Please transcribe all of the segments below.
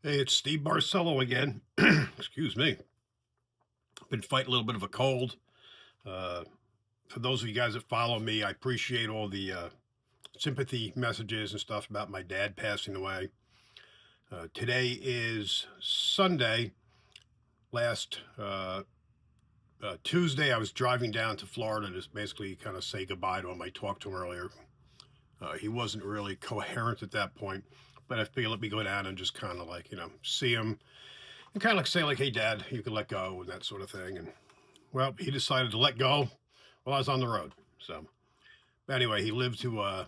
Hey, it's Steve Barcelo again. Excuse me. Been fighting a little bit of a cold. Uh, for those of you guys that follow me, I appreciate all the sympathy messages and stuff about my dad passing away. Today is Sunday. Last Tuesday, I was driving down to Florida to just basically kind of say goodbye to him. I talked to him earlier. He wasn't really coherent at that point, but I figured let me go down and just kind of like, see him and kind of like say like, hey, Dad, you can let go and that sort of thing. And well, he decided to let go while I was on the road. So anyway, he lived to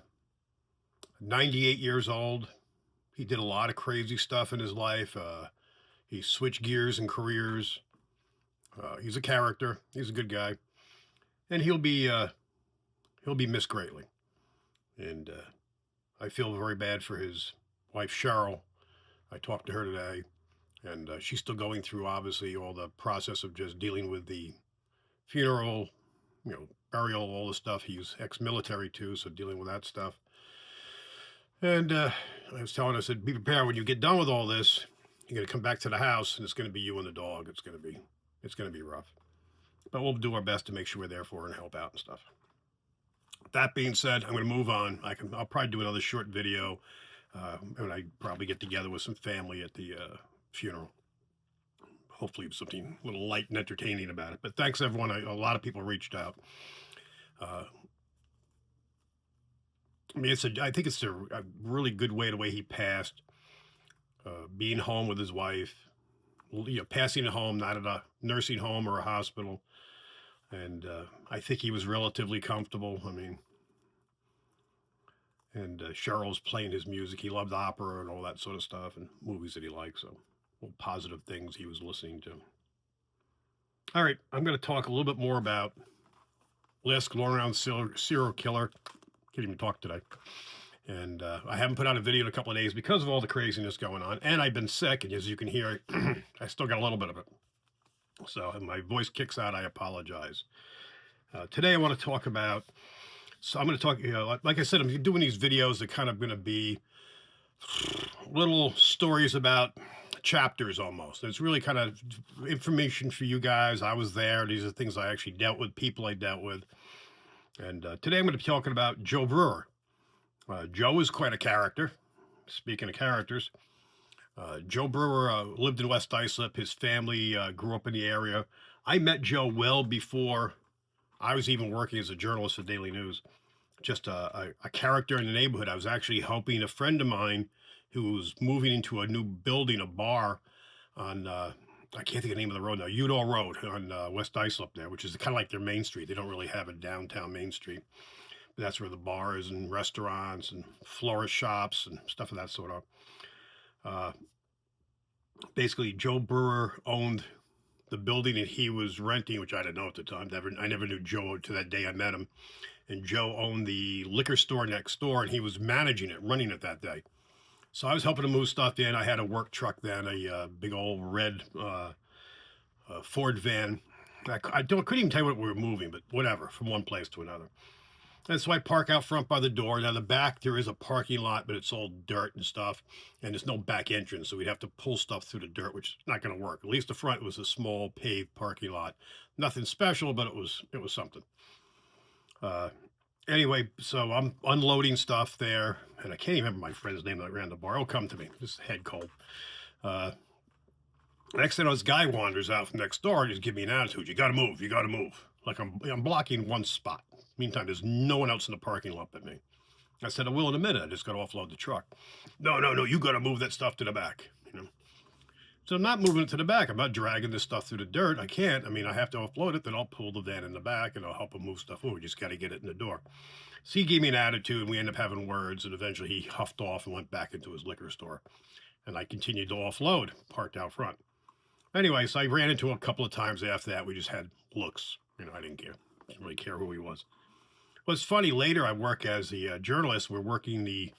98 years old. He did a lot of crazy stuff in his life. He switched gears and careers. He's a character. He's a good guy, and he'll be missed greatly. And I feel very bad for his wife Cheryl. I talked to her today, and she's still going through obviously all the process of just dealing with the funeral, burial, all the stuff. He's ex-military too, so dealing with that stuff. And I was telling her, I said, be prepared when you get done with all this. You're gonna come back to the house, and it's gonna be you and the dog. It's gonna be rough, but we'll do our best to make sure we're there for her and help out and stuff. That being said, I'm gonna move on. I'll probably do another short video when I probably get together with some family at the funeral. Hopefully something a little light and entertaining about it. But thanks everyone. A lot of people reached out. Uh, I mean, I think it's a really good way the way he passed. Being home with his wife, passing at home, not at a nursing home or a hospital. And I think he was relatively comfortable. I mean, and Cheryl's playing his music. He loved opera and all that sort of stuff and movies that he liked. So, all positive things he was listening to. All right, I'm going to talk a little bit more about LISK, long-around serial killer. Can't even talk today. And I haven't put out a video in a couple of days because of all the craziness going on. And I've been sick, and as you can hear, I still got a little bit of it. So if my voice kicks out, I apologize. Today I want to talk about, so I'm going to talk, like I said, I'm doing these videos that kind of going to be little stories about chapters almost. It's really kind of information for you guys. I was there. These are things I actually dealt with, people I dealt with. And today I'm going to be talking about Joe Brewer. Joe is quite a character. Speaking of characters, Joe Brewer lived in West Islip. His family grew up in the area. I met Joe well before I was even working as a journalist at Daily News. Just a character in the neighborhood. I was actually helping a friend of mine who was moving into a new building, a bar on, I can't think of the name of the road now, Udall Road on West Islip there, which is kind of like their main street. They don't really have a downtown main street. That's where the bars and restaurants and florist shops and stuff of that sort of. Basically, Joe Brewer owned the building that he was renting, which I didn't know at the time. I never knew Joe to that day I met him. And Joe owned the liquor store next door, and he was managing it, running it that day. So I was helping him move stuff in. I had a work truck then, a big old red Ford van. Couldn't even tell you what we were moving, but whatever, from one place to another. And so I park out front by the door. Now, the back, there is a parking lot, but it's all dirt and stuff. And there's no back entrance, so we'd have to pull stuff through the dirt, which is not going to work. At least the front was a small paved parking lot. Nothing special, but it was something. Anyway, so I'm unloading stuff there. And I can't even remember my friend's name that ran the bar. It'll come to me. Just head cold. Next thing, this guy wanders out from next door and he's giving me an attitude. You got to move. You got to move. Like I'm blocking one spot. Meantime, there's no one else in the parking lot but me. I said, I will in a minute. I just got to offload the truck. No. You got to move that stuff to the back. So I'm not moving it to the back. I'm not dragging this stuff through the dirt. I can't. I mean, I have to offload it. Then I'll pull the van in the back and I'll help him move stuff over. We just got to get it in the door. So he gave me an attitude and we ended up having words. And eventually he huffed off and went back into his liquor store. And I continued to offload, parked out front. Anyway, so I ran into him a couple of times after that. We just had looks. I didn't care. Didn't really care who he was. Well, it's funny. Later, I work as a journalist. We're working the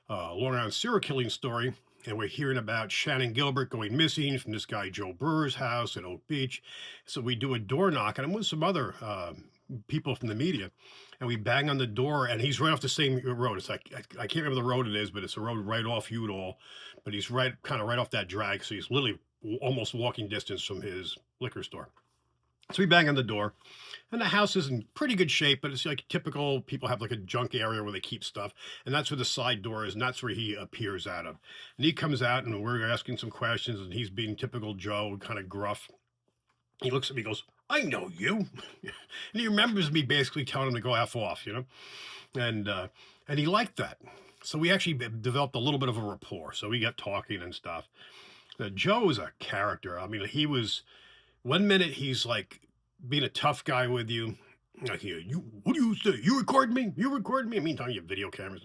long-around serial killing story, and we're hearing about Shannan Gilbert going missing from this guy Joe Brewer's house at Oak Beach. So we do a door knock, and I'm with some other people from the media, and we bang on the door, and he's right off the same road. It's like I can't remember the road it is, but it's a road right off Udall, but he's kind of right off that drag, so he's literally almost walking distance from his liquor store. So we bang on the door, and the house is in pretty good shape, but it's like typical people have like a junk area where they keep stuff, and that's where the side door is, and that's where he appears out of. And he comes out, and we're asking some questions, and he's being typical Joe, kind of gruff. He looks at me, goes, "I know you," and he remembers me basically telling him to go F off, and he liked that. So we actually developed a little bit of a rapport. So we got talking and stuff. Joe is a character. I mean, he was. One minute he's like being a tough guy with you. Like, what do you say? You record me? You record me? I mean, you have video cameras.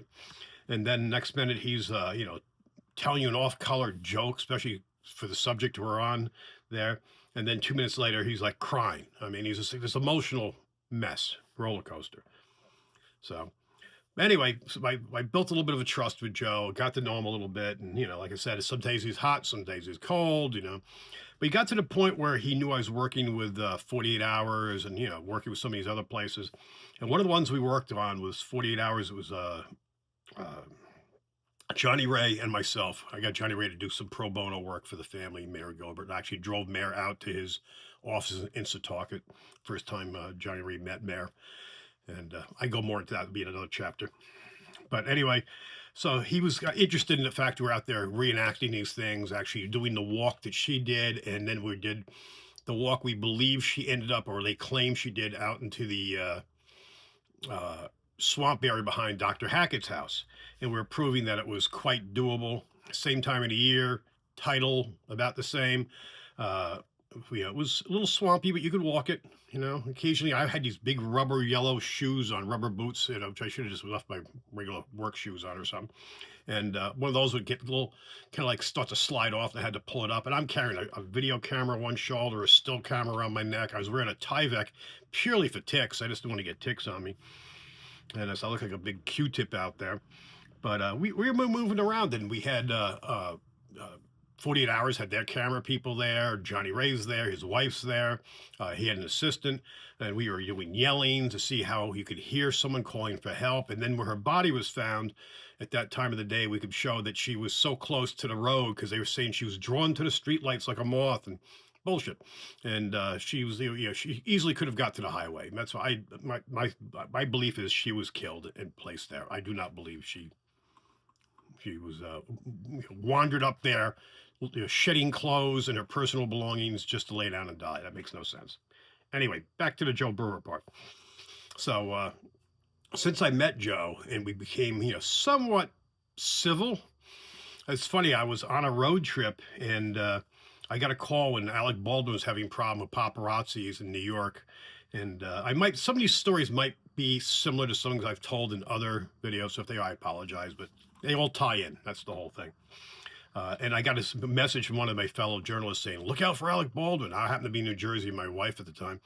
And then next minute he's, telling you an off-color joke, especially for the subject we're on there. And then 2 minutes later, he's like crying. I mean, he's this emotional mess, roller coaster. So anyway, so I built a little bit of a trust with Joe, got to know him a little bit. And, like I said, some days he's hot, some days he's cold, But he got to the point where he knew I was working with 48 Hours and, working with some of these other places. And one of the ones we worked on was 48 Hours. It was Johnny Ray and myself. I got Johnny Ray to do some pro bono work for the family, Mayor Gilbert. I actually drove Mayor out to his office in Setauket. First time Johnny Ray met Mayor. And I go more into that. It'll be in another chapter. But anyway, so he was interested in the fact we're out there reenacting these things, actually doing the walk that she did. And then we did the walk we believe she ended up, or they claim she did, out into the swamp area behind Dr. Hackett's house. And we're proving that it was quite doable. Same time of the year, title about the same. It was a little swampy, but you could walk it. Occasionally I had these big rubber yellow shoes on, rubber boots, which I should have just left my regular work shoes on or something. And one of those would get a little, kind of like start to slide off, and I had to pull it up. And I'm carrying a video camera on one shoulder, a still camera around my neck. I was wearing a Tyvek purely for ticks. I just didn't want to get ticks on me. And so I look like a big Q-tip out there. But we were moving around, and we had 48 Hours had their camera people there. Johnny Ray's there. His wife's there. He had an assistant, and we were doing yelling to see how you could hear someone calling for help. And then where her body was found at that time of the day, we could show that she was so close to the road because they were saying she was drawn to the streetlights like a moth, and bullshit. And she was, she easily could have got to the highway. And that's why my belief is she was killed and placed there. I do not believe she was wandered up there, shedding clothes and her personal belongings just to lay down and die. That makes no sense. Anyway, back to the Joe Brewer part. So since I met Joe and we became, somewhat civil, it's funny, I was on a road trip, and I got a call when Alec Baldwin was having a problem with paparazzis in New York. And some of these stories might be similar to some things I've told in other videos. So if they are, I apologize, but they all tie in. That's the whole thing. And I got a message from one of my fellow journalists saying, "Look out for Alec Baldwin." I happened to be in New Jersey, my wife at the time.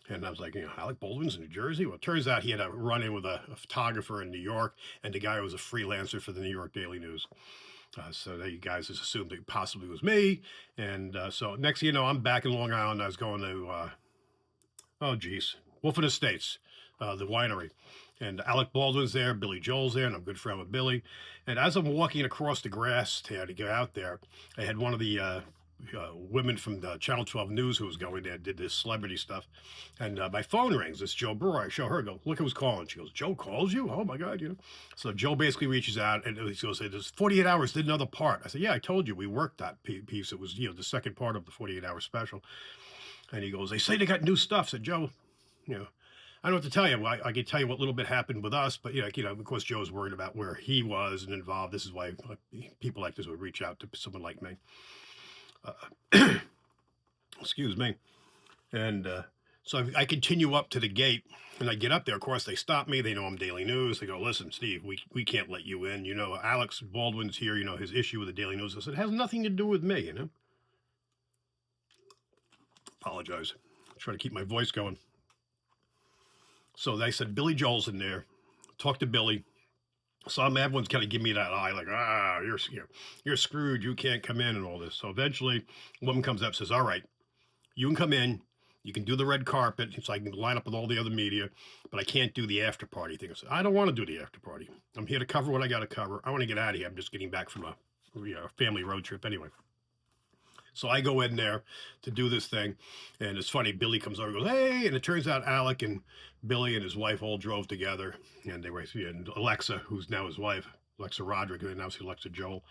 And I was like, Alec Baldwin's in New Jersey? Well, it turns out he had a run-in with a photographer in New York, and the guy was a freelancer for the New York Daily News. So you guys just assumed it possibly was me. And so next thing you know, I'm back in Long Island. I was going to, Wolfen Estates, the winery. And Alec Baldwin's there, Billy Joel's there, and I'm good friend with Billy. And as I'm walking across the grass to get out there, I had one of the women from the Channel 12 News who was going there, did this celebrity stuff. And my phone rings. It's Joe Brewer. I show her, go, "Look who's calling." She goes, "Joe calls you? Oh my God, So Joe basically reaches out and he goes, "There's 48 Hours did another part." I said, "Yeah, I told you we worked that piece. It was, the second part of the 48 Hour special." And he goes, "They say they got new stuff." I said, "Joe, I don't know what to tell you. Well, I can tell you what little bit happened with us, but of course, Joe's worried about where he was and involved. This is why people like this would reach out to someone like me. Excuse me. And so I continue up to the gate, and I get up there. Of course, they stop me. They know I'm Daily News. They go, "Listen, Steve, we can't let you in. Alex Baldwin's here. His issue with the Daily News." I said, "It has nothing to do with me. Apologize. Try to keep my voice going. So they said, "Billy Joel's in there. Talk to Billy." So everyone's kind of giving me that eye, like, you're screwed. You can't come in and all this. So eventually, a woman comes up and says, "All right, you can come in. You can do the red carpet, so I can line up with all the other media, but I can't do the after party thing. I said, I don't want to do the after party. I'm here to cover what I got to cover. I want to get out of here. I'm just getting back from a family road trip anyway. So I go in there to do this thing, and it's funny. Billy comes over and goes, hey, and it turns out Alec and Billy and his wife all drove together, and they were, and Alexa, who's now his wife, Alexa Roderick, and now she's Alexa Joel.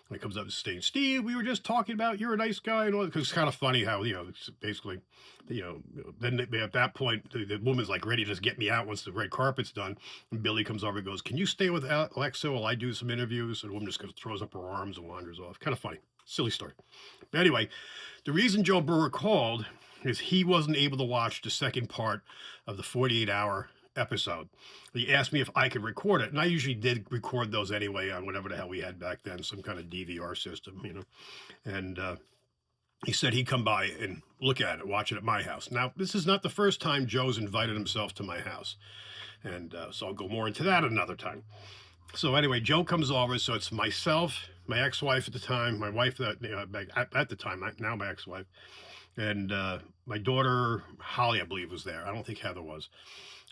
And he comes up to stage, Steve, we were just talking about you're a nice guy and all that. Because it's kind of funny how, it's basically, then at that point, the woman's like ready to just get me out once the red carpet's done. And Billy comes over and goes, can you stay with Alexa while I do some interviews? And the woman just goes, throws up her arms and wanders off. Kind of funny. Silly story. But anyway, the reason Joe Burr called is he wasn't able to watch the second part of the 48-hour episode. He asked me if I could record it, and I usually did record those anyway on whatever the hell we had back then, some kind of DVR system, and he said he'd come by and look at it, watch it at my house. Now, this is not the first time Joe's invited himself to my house, and so I'll go more into that another time. So anyway, Joe comes over, so it's myself, my ex-wife at the time, my wife at the time, now my ex-wife, and my daughter Holly, I believe, was there. I don't think Heather was.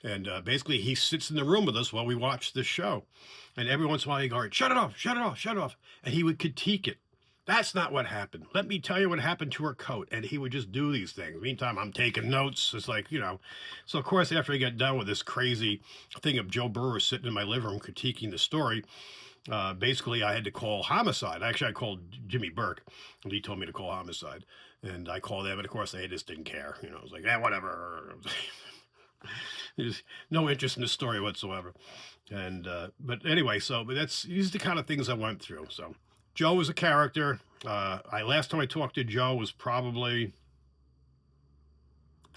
And basically, he sits in the room with us while we watch this show. And every once in a while, he'd go, shut it off, shut it off, shut it off. And he would critique it. That's not what happened. Let me tell you what happened to her coat. And he would just do these things. Meantime, I'm taking notes. It's like, So, of course, after I got done with this crazy thing of Joe Burr sitting in my living room critiquing the story, basically, I had to call homicide. Actually, I called Jimmy Burke, and he told me to call homicide. And I called them, and of course, they just didn't care. I was like, whatever. There's no interest in the story whatsoever. And but anyway, these are the kind of things I went through. So Joe was a character. Last time I talked to Joe was probably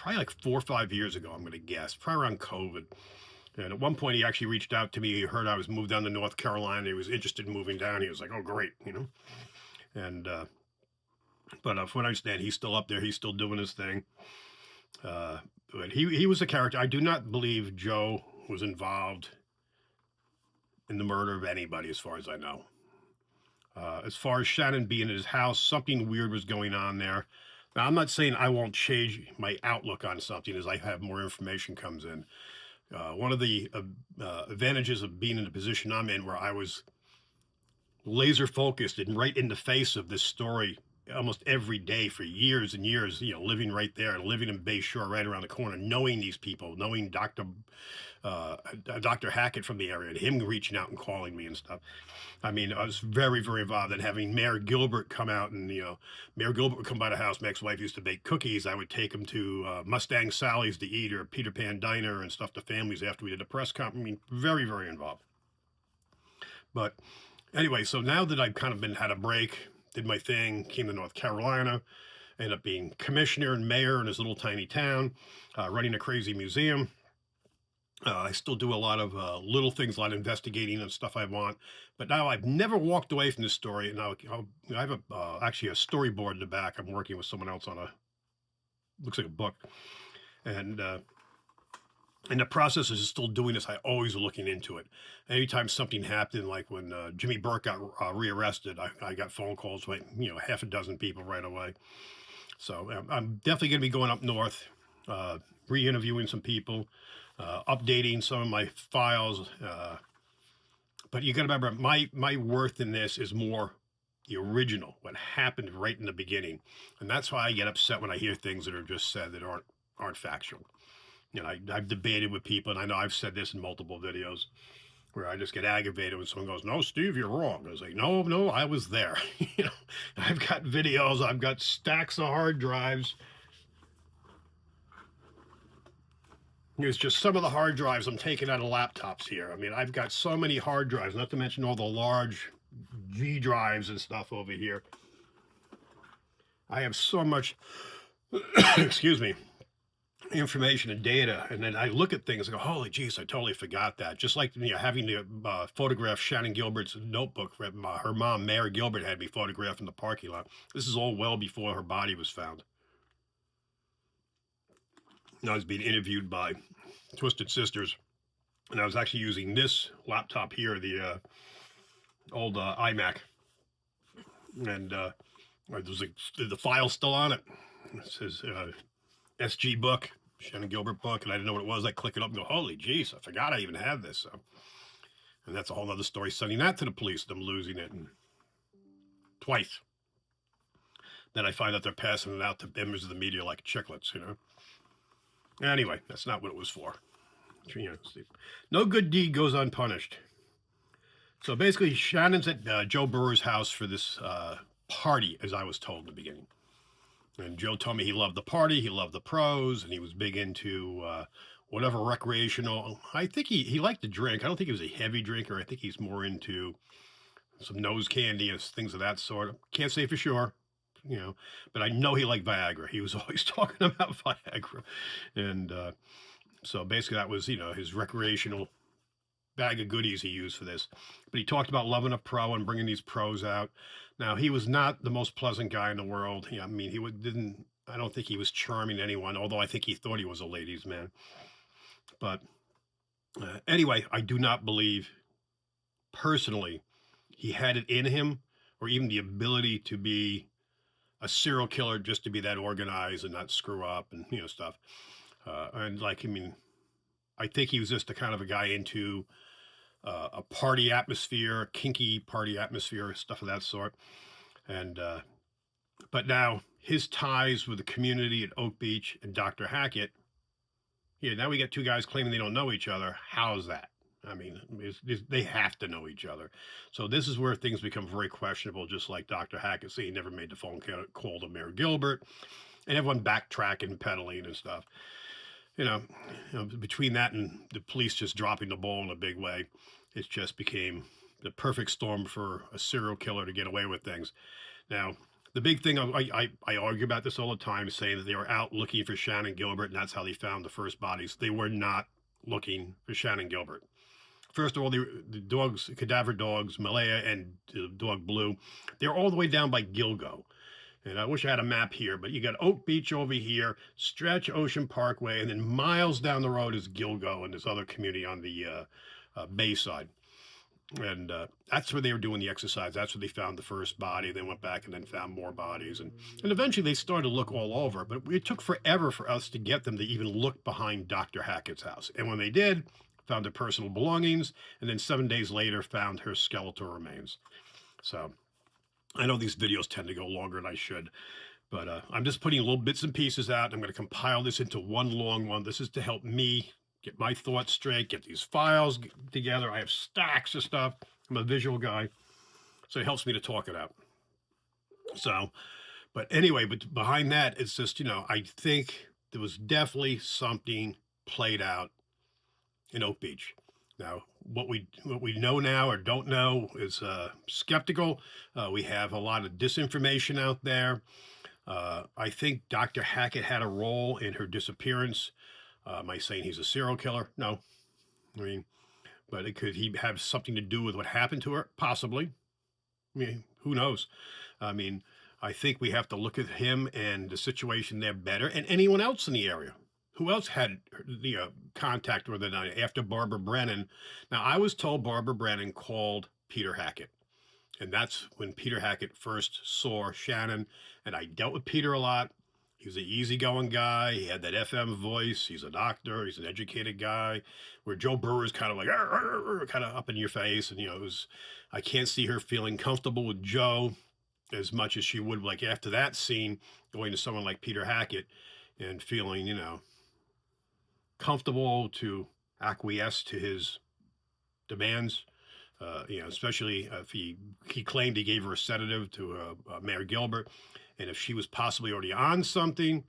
like 4 or 5 years ago, I'm going to guess, probably around COVID. And at one point he actually reached out to me. He heard I was moved down to North Carolina. He was interested in moving down. He was like, oh, great, And but from what I understand, he's still up there. He's still doing his thing. But he was a character. I do not believe Joe was involved in the murder of anybody, as far as I know. As far as Shannan being in his house, something weird was going on there. Now, I'm not saying I won't change my outlook on something as I have more information comes in. One of the advantages of being in the position I'm in, where I was laser focused and right in the face of this story almost every day for years and years, living right there, living in Bay Shore right around the corner, knowing these people, knowing Dr. Hackett from the area, and him reaching out and calling me and stuff. I mean, I was very, very involved in having Mayor Gilbert come out, and, Mayor Gilbert would come by the house. My ex-wife used to bake cookies. I would take him to Mustang Sally's to eat, or Peter Pan Diner and stuff to families after we did a press conference. I mean, very, very involved. But anyway, so now that I've kind of had a break, did my thing, came to North Carolina, ended up being commissioner and mayor in this little tiny town, running a crazy museum. I still do a lot of little things, a lot of investigating and stuff I want. But now I've never walked away from this story. And now I have actually a storyboard in the back. I'm working with someone else on looks like a book. And in the process of still doing this, I always looking into it. Anytime something happened, like when Jimmy Burke got rearrested, I got phone calls with half a dozen people right away. So I'm definitely going to be going up north, re-interviewing some people, updating some of my files. But you got to remember, my worth in this is more the original, what happened right in the beginning, and that's why I get upset when I hear things that are just said that aren't factual. I've debated with people, and I know I've said this in multiple videos, where I just get aggravated when someone goes, no, Steve, you're wrong. I was like, no, I was there. I've got videos, I've got stacks of hard drives. Here's just some of the hard drives I'm taking out of laptops here. I mean, I've got so many hard drives, not to mention all the large G drives and stuff over here. I have so much, excuse me, information and data, and then I look at things and go, holy jeez, I totally forgot that. Just like having to photograph Shannan Gilbert's notebook. Her mom, Mayor Gilbert, had me photograph in the parking lot. This is all well before her body was found. And I was being interviewed by Twisted Sisters, and I was actually using this laptop here, the old iMac, and there's the file still on it. It says SG book, Shannan Gilbert book, and I didn't know what it was. I click it up and go, holy jeez, I forgot I even had this. So, and that's a whole other story, sending that to the police, them losing it, and twice. Then I find out they're passing it out to members of the media like chiclets, you know. Anyway, that's not what it was for. You know, no good deed goes unpunished. So basically, Shannon's at Joe Brewer's house for this party, as I was told in the beginning. And Joe told me he loved the party, he loved the pros, and he was big into whatever recreational. I think he liked to drink. I don't think he was a heavy drinker. I think he's more into some nose candy and things of that sort. Can't say for sure, you know, but I know he liked Viagra. He was always talking about Viagra. And so basically that was, you know, his recreational bag of goodies he used for this. But he talked about loving a pro and bringing these pros out. Now, he was not the most pleasant guy in the world. I mean, I don't think he was charming to anyone, although I think he thought he was a ladies' man. But anyway, I do not believe personally he had it in him or even the ability to be a serial killer, just to be that organized and not screw up and, you know, stuff. And like, I mean, I think he was just the kind of a guy into a party atmosphere, kinky party atmosphere, stuff of that sort. And but now his ties with the community at Oak Beach and Dr. Hackett, yeah, now we got two guys claiming they don't know each other. How's that? I mean, they have to know each other. So this is where things become very questionable, just like Dr. Hackett saying he never made the phone call to Mayor Gilbert, and everyone backtracking and peddling and stuff. You know, between that and the police just dropping the ball in a big way, it just became the perfect storm for a serial killer to get away with things. Now, the big thing, I argue about this all the time, saying that they were out looking for Shannan Gilbert, and that's how they found the first bodies. They were not looking for Shannan Gilbert. First of all, the dogs, cadaver dogs, Malaya and dog Blue, they're all the way down by Gilgo. And I wish I had a map here, but you got Oak Beach over here, stretch Ocean Parkway, and then miles down the road is Gilgo and this other community on the bay side. And that's where they were doing the exercise. That's where they found the first body. They went back and then found more bodies. And eventually they started to look all over. But it took forever for us to get them to even look behind Dr. Hackett's house. And when they did, found her personal belongings, and then 7 days later found her skeletal remains. So I know these videos tend to go longer than I should, but I'm just putting little bits and pieces out. I'm going to compile this into one long one. This is to help me get my thoughts straight, get these files together. I have stacks of stuff. I'm a visual guy, so it helps me to talk it out. So, but anyway, but behind that, it's just, you know, I think there was definitely something played out in Oak Beach. Now, what we know now or don't know is skeptical. We have a lot of disinformation out there. I think Dr. Hackett had a role in her disappearance. Am I saying he's a serial killer? No. I mean, but could he have something to do with what happened to her? Possibly. I mean, who knows? I mean, I think we have to look at him and the situation there better, and anyone else in the area. Who else had the contact with her after Barbara Brennan? Now, I was told Barbara Brennan called Peter Hackett. And that's when Peter Hackett first saw Shannan. And I dealt with Peter a lot. He was an easygoing guy. He had that FM voice. He's a doctor. He's an educated guy. Where Joe Brewer's kind of like, kind of up in your face. And, you know, I can't see her feeling comfortable with Joe as much as she would, like, after that scene, going to someone like Peter Hackett and feeling, you know, comfortable to acquiesce to his demands, you know, especially if he claimed he gave her a sedative to Mayor Gilbert, and if she was possibly already on something.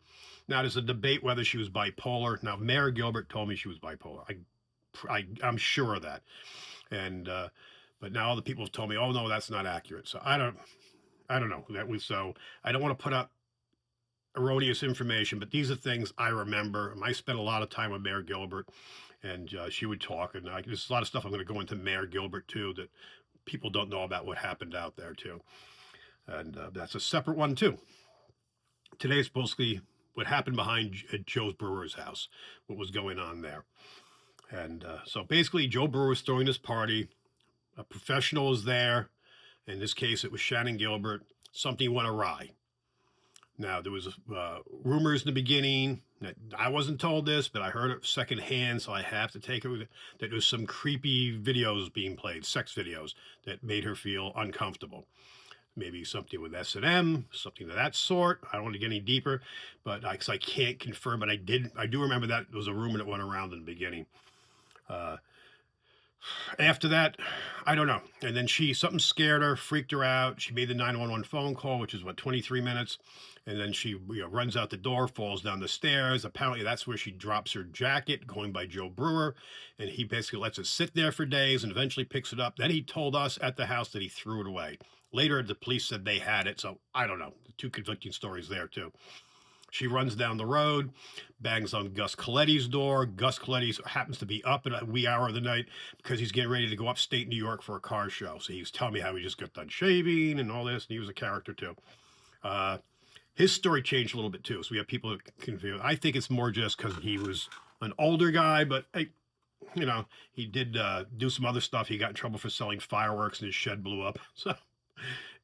Now, there's a debate whether she was bipolar. Now, Mayor Gilbert told me she was bipolar. I'm sure of that. And but now other people have told me, oh no, that's not accurate. So I don't know. So I don't want to put up erroneous information, but these are things I remember. I spent a lot of time with Mayor Gilbert, and she would talk, and there's a lot of stuff I'm going to go into Mayor Gilbert too that people don't know about what happened out there too, and that's a separate one too. Today is mostly what happened behind Joe Brewer's house, what was going on there. And so basically Joe Brewer was throwing this party, a professional was there. In this case, it was Shannan Gilbert. Something went awry. Now, there was rumors in the beginning that I wasn't told this, but I heard it secondhand, so I have to take it with it, that there was some creepy videos being played, sex videos, that made her feel uncomfortable. Maybe something with S&M, something of that sort. I don't want to get any deeper, but I can't confirm, but I do remember that was a rumor that went around in the beginning. Uh, After that, I don't know. And then something scared her, freaked her out. She made the 911 phone call, which is what, 23 minutes. And then she runs out the door, falls down the stairs. Apparently, that's where she drops her jacket, going by Joe Brewer. And he basically lets it sit there for days and eventually picks it up. Then he told us at the house that he threw it away. Later, the police said they had it. So I don't know. Two conflicting stories there, too. She runs down the road, bangs on Gus Coletti's door. Gus Coletti happens to be up at a wee hour of the night because he's getting ready to go upstate New York for a car show. So he was telling me how he just got done shaving and all this, and he was a character too. His story changed a little bit too. So we have people confused. I think it's more just because he was an older guy, but he did do some other stuff. He got in trouble for selling fireworks and his shed blew up. So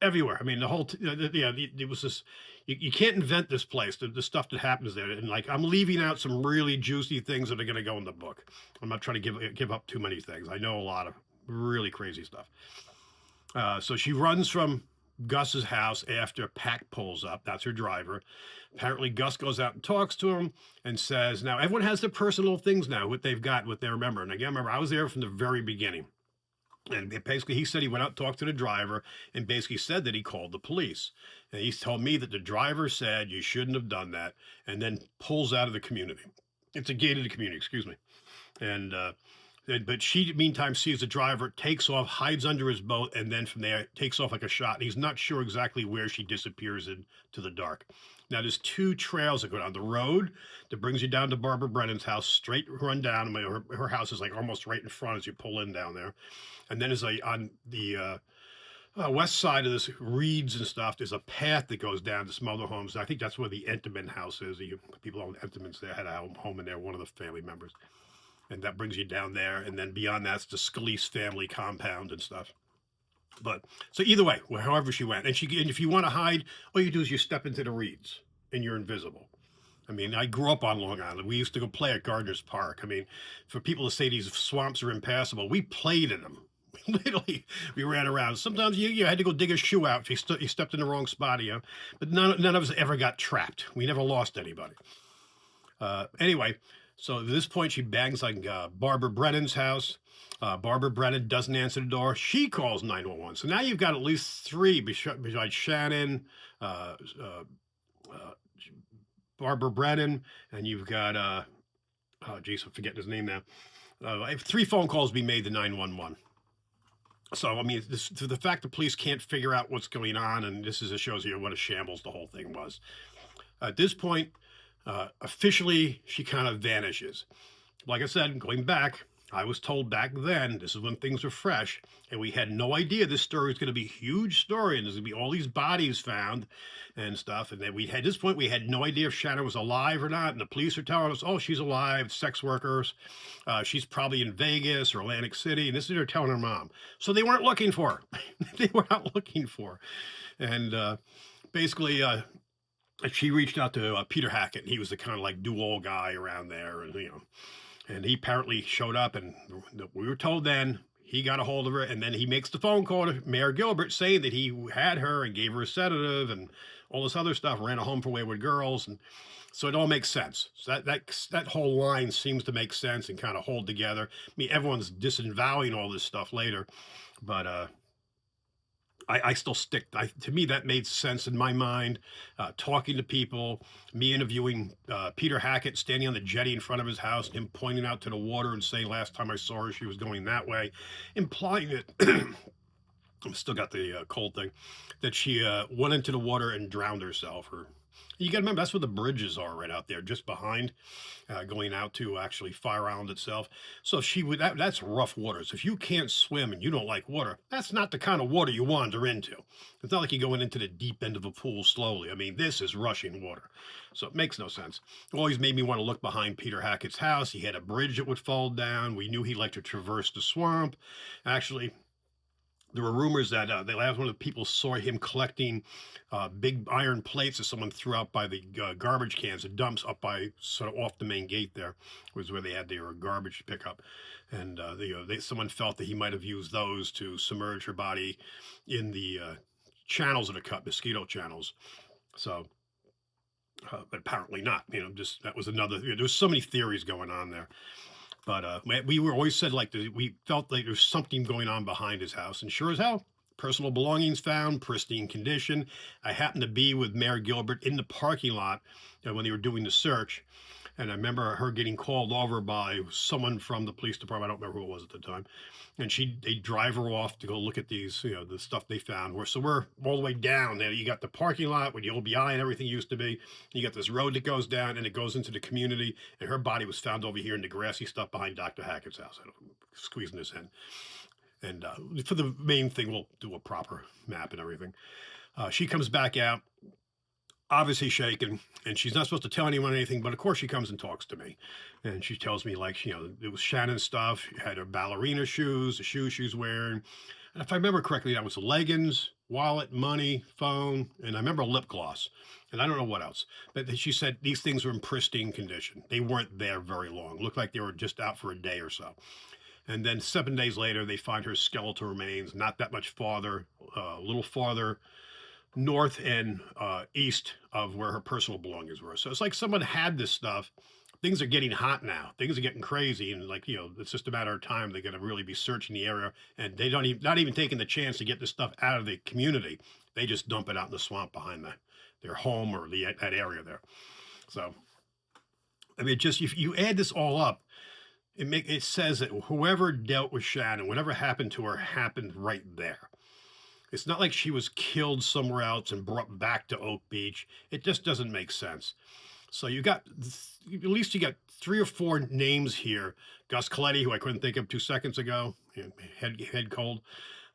everywhere. I mean, the whole, it was this, you can't invent this place, the stuff that happens there. And like, I'm leaving out some really juicy things that are going to go in the book. I'm not trying to give up too many things. I know a lot of really crazy stuff. So she runs from Gus's house after Pack pulls up. That's her driver. Apparently, Gus goes out and talks to him and says, now everyone has their personal things now, what they've got, what they remember. And again, remember, I was there from the very beginning. And basically, he said he went out and talked to the driver and basically said that he called the police. And he's told me that the driver said you shouldn't have done that and then pulls out of the community. It's a gated community, excuse me. And, but she, meantime, sees the driver, takes off, hides under his boat, and then from there takes off like a shot. And he's not sure exactly where she disappears into the dark. Now, there's two trails that go down the road that brings you down to Barbara Brennan's house, straight run down. Her house is like almost right in front as you pull in down there. And then on the west side of this reeds and stuff, there's a path that goes down to some other homes. I think that's where the Entenmann house is. People own Entenmann's there, had a home in there, one of the family members. And that brings you down there. And then beyond that's the Scalise family compound and stuff. But so either way, however she went, and if you want to hide, all you do is you step into the reeds and you're invisible. I mean, I grew up on Long Island. We used to go play at Gardner's Park. I mean, for people to say these swamps are impassable, we played in them. Literally, we ran around. Sometimes you had to go dig a shoe out if you stepped in the wrong spot, But none of us ever got trapped. We never lost anybody. Anyway, so at this point, she bangs on Barbara Brennan's house. Barbara Brennan doesn't answer the door. She calls 911. So now you've got at least three besides Shannan, Barbara Brennan, and you've got, I'm forgetting his name now. I have 3 phone calls being made to 911. So, I mean, the fact the police can't figure out what's going on, and this shows you what a shambles the whole thing was. At this point, officially, she kind of vanishes. Like I said, going back, I was told back then, this is when things were fresh, and we had no idea this story was going to be a huge story, and there's going to be all these bodies found and stuff. And then at this point, we had no idea if Shannon was alive or not. And the police are telling us, oh, she's alive, sex workers. She's probably in Vegas or Atlantic City. And this is her telling her mom. So they weren't looking for her. They were not looking for her. And basically, she reached out to Peter Hackett. He was the kind of like do-all guy around there, and and he apparently showed up. And we were told then he got a hold of her, and then he makes the phone call to Mayor Gilbert saying that he had her and gave her a sedative and all this other stuff. Ran a home for wayward girls, and so it all makes sense. So that whole line seems to make sense and kind of hold together. I mean, everyone's disavowing all this stuff later, but I still stick. To me, that made sense in my mind. Talking to people, me interviewing Peter Hackett, standing on the jetty in front of his house, and him pointing out to the water and saying, "Last time I saw her, she was going that way," implying that I've still got the cold thing, that she went into the water and drowned herself. Or you got to remember that's where the bridges are, right out there, just behind, going out to actually Fire Island itself. So if she would, that's rough waters. If you can't swim and you don't like water, that's not the kind of water you wander into. It's not like you're going into the deep end of a pool slowly. I mean, this is rushing water. So it makes no sense. It always made me want to look behind Peter Hackett's house. He had a bridge that would fall down. We knew he liked to traverse the swamp. Actually, There were rumors that the last one of the people saw him collecting big iron plates that someone threw out by the garbage cans, the dumps up by sort of off the main gate. There was where they had their garbage pickup, and someone felt that he might have used those to submerge her body in the channels that are cut, mosquito channels. So, but apparently not. Just that was another. There's so many theories going on there. But we were always said like we felt like there's something going on behind his house, and sure as hell, personal belongings found, pristine condition. I happened to be with Mayor Gilbert in the parking lot when they were doing the search, and I remember her getting called over by someone from the police department. I don't remember who it was at the time, and they drive her off to go look at these, the stuff they found. So we're all the way down there. You got the parking lot where the OBI and everything used to be. You got this road that goes down and it goes into the community. And her body was found over here in the grassy stuff behind Dr. Hackett's house. I'm squeezing this in. And for the main thing, we'll do a proper map and everything. She comes back out, obviously shaken, and she's not supposed to tell anyone anything, but of course she comes and talks to me. And she tells me, like, it was Shannon stuff. She had her ballerina shoes, the shoes she was wearing. And if I remember correctly, that was leggings, wallet, money, phone, and I remember lip gloss. And I don't know what else. But she said these things were in pristine condition. They weren't there very long. Looked like they were just out for a day or so. And then 7 days later, they find her skeletal remains, not that much farther, a little farther north and east of where her personal belongings were. So it's like someone had this stuff. Things are getting hot now. Things are getting crazy, and like it's just a matter of time. They're going to really be searching the area, and they not even taking the chance to get this stuff out of the community. They just dump it out in the swamp behind their home or that area there. So, I mean, just if you add this all up, it says that whoever dealt with Shannon, whatever happened to her, happened right there. It's not like she was killed somewhere else and brought back to Oak Beach. It just doesn't make sense. So at least you got 3 or 4 names here. Gus Coletti, who I couldn't think of 2 seconds ago, head cold.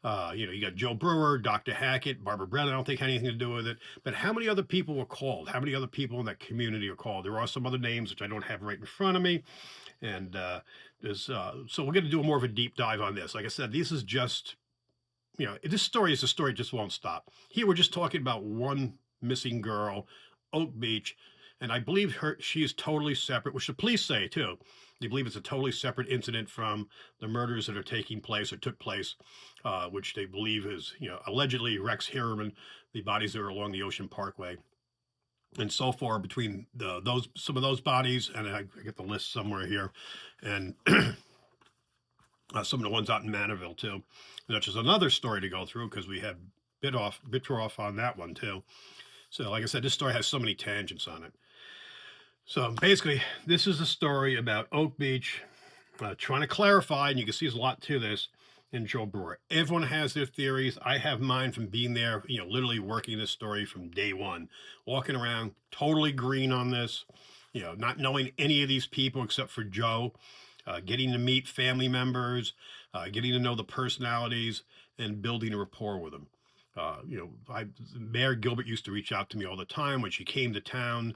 You got Joe Brewer, Dr. Hackett, Barbara Brennan. I don't think had anything to do with it. But how many other people were called? How many other people in that community are called? There are some other names which I don't have right in front of me. And so we're going to do more of a deep dive on this. Like I said, this is just this story is a story just won't stop. Here we're just talking about one missing girl, Oak Beach, and I believe she is totally separate, which the police say too. They believe it's a totally separate incident from the murders that are taking place or took place, which they believe is allegedly Rex Harriman, the bodies that are along the Ocean Parkway. And so far between some of those bodies, and I get the list somewhere here, and some of the ones out in Manorville too. And that's just another story to go through because we had bit off on that one too. So like I said, this story has so many tangents on it. So basically, this is a story about Oak Beach, trying to clarify, and you can see there's a lot to this, and Joe Brewer. Everyone has their theories. I have mine from being there, literally working this story from day one, walking around totally green on this, not knowing any of these people except for Joe. Getting to meet family members, getting to know the personalities, and building a rapport with them. Mayor Gilbert used to reach out to me all the time when she came to town.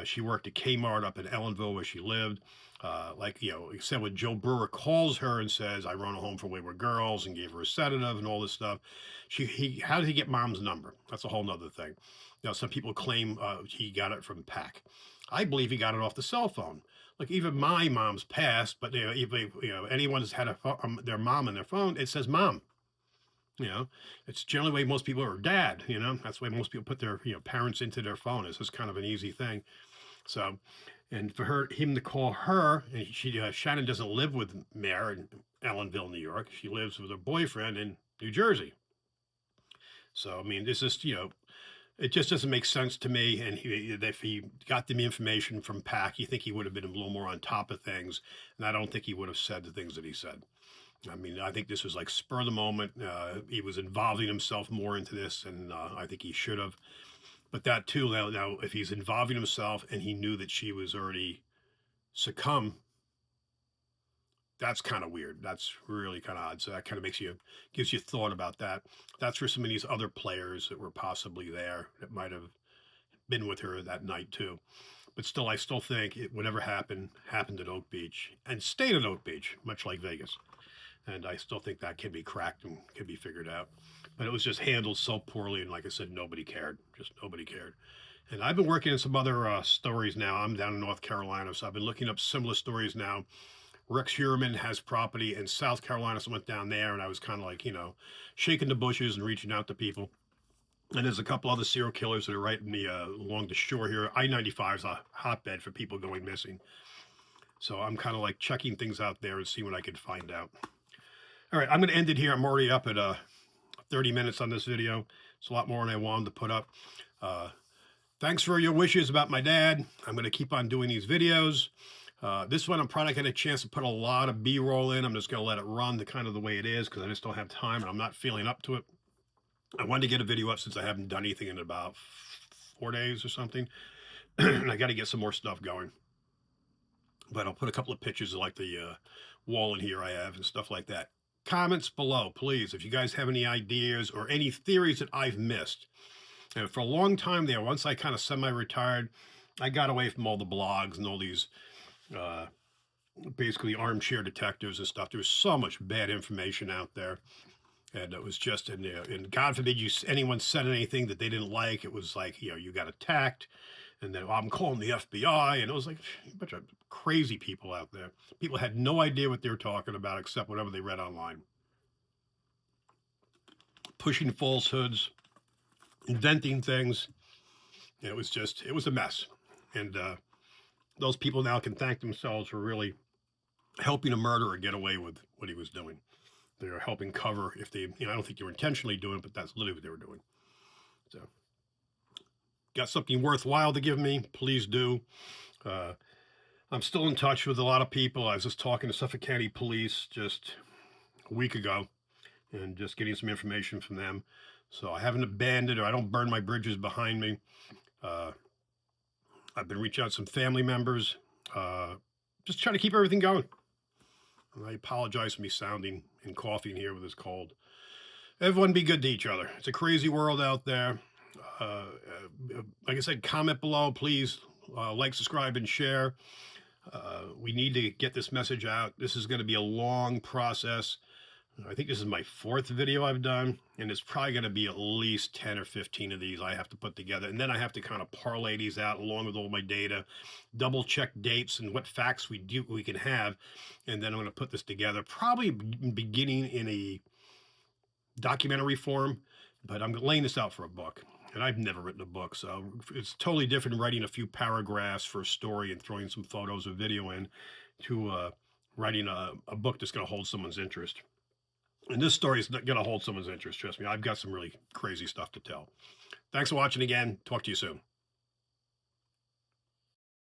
She worked at Kmart up in Ellenville where she lived. Except when Joe Brewer calls her and says, I run a home for wayward girls and gave her a sedative and all this stuff. How did he get mom's number? That's a whole nother thing. Some people claim he got it from PAC. I believe he got it off the cell phone. Like even my mom's passed, but if anyone's had their mom in their phone, it says mom. It's generally the way most people are dad. That's the way most people put their parents into their phone. It's just kind of an easy thing. So, and for him to call her, and Shannon doesn't live with Mayor in Ellenville, New York. She lives with her boyfriend in New Jersey. So I mean, this is it just doesn't make sense to me. And if he got the information from PAC, you think he would have been a little more on top of things. And I don't think he would have said the things that he said. I mean, I think this was like spur of the moment. He was involving himself more into this, and I think he should have. But that too, now, if he's involving himself and he knew that she was already succumbed, that's kind of weird. That's really kind of odd. So that kind of gives you thought about that. That's for some of these other players that were possibly there that might have been with her that night too. But still, I still think whatever happened at Oak Beach and stayed at Oak Beach, much like Vegas. and I still think that can be cracked and can be figured out. But it was just handled so poorly, and like I said, nobody cared. Just nobody cared. And I've been working in some other stories now. I'm down in North Carolina, so I've been looking up similar stories now. Rex Heuermann has property in South Carolina, so I went down there, and I was kind of like, shaking the bushes and reaching out to people. And there's a couple other serial killers that are right in the along the shore here. I-95 is a hotbed for people going missing. So I'm kind of like checking things out there and see what I can find out. All right, I'm going to end it here. I'm already up at 30 minutes on this video. It's a lot more than I wanted to put up. Thanks for your wishes about my dad. I'm going to keep on doing these videos. This one, I'm probably going to get a chance to put a lot of B-roll in. I'm just going to let it run the way it is because I just don't have time and I'm not feeling up to it. I wanted to get a video up since I haven't done anything in about 4 days or something. And I got to get some more stuff going. But I'll put a couple of pictures of like the wall in here I have and stuff like that. Comments below, please, if you guys have any ideas or any theories that I've missed. And for a long time there, once I kind of semi-retired, I got away from all the blogs and all these basically armchair detectives and stuff. There was so much bad information out there. And it was just, and God forbid anyone said anything that they didn't like. It was like, you got attacked. And then, I'm calling the FBI. And it was like a bunch of crazy people out there. People had no idea what they were talking about except whatever they read online. Pushing falsehoods, inventing things. It was a mess. And those people now can thank themselves for really helping a murderer get away with what he was doing. They were helping cover if they, I don't think they were intentionally doing it, but that's literally what they were doing. So, got something worthwhile to give me, please do. I'm still in touch with a lot of people. I was just talking to Suffolk County Police just a week ago and just getting some information from them. So I haven't abandoned, or I don't burn my bridges behind me. I've been reaching out to some family members, just trying to keep everything going. And I apologize for me sounding and coughing here with this cold. Everyone be good to each other. It's a crazy world out there. Like I said, comment below, please. Like, subscribe, and share. We need to get this message out. This is going to be a long process. I think this is my 4th video I've done, and it's probably going to be at least 10 or 15 of these I have to put together. And then I have to kind of parlay these out along with all my data, double check dates and what facts we can have. And then I'm going to put this together, probably beginning in a documentary form, but I'm laying this out for a book. And I've never written a book, so it's totally different writing a few paragraphs for a story and throwing some photos or video in to writing a book that's going to hold someone's interest. And this story is going to hold someone's interest, trust me. I've got some really crazy stuff to tell. Thanks for watching again. Talk to you soon.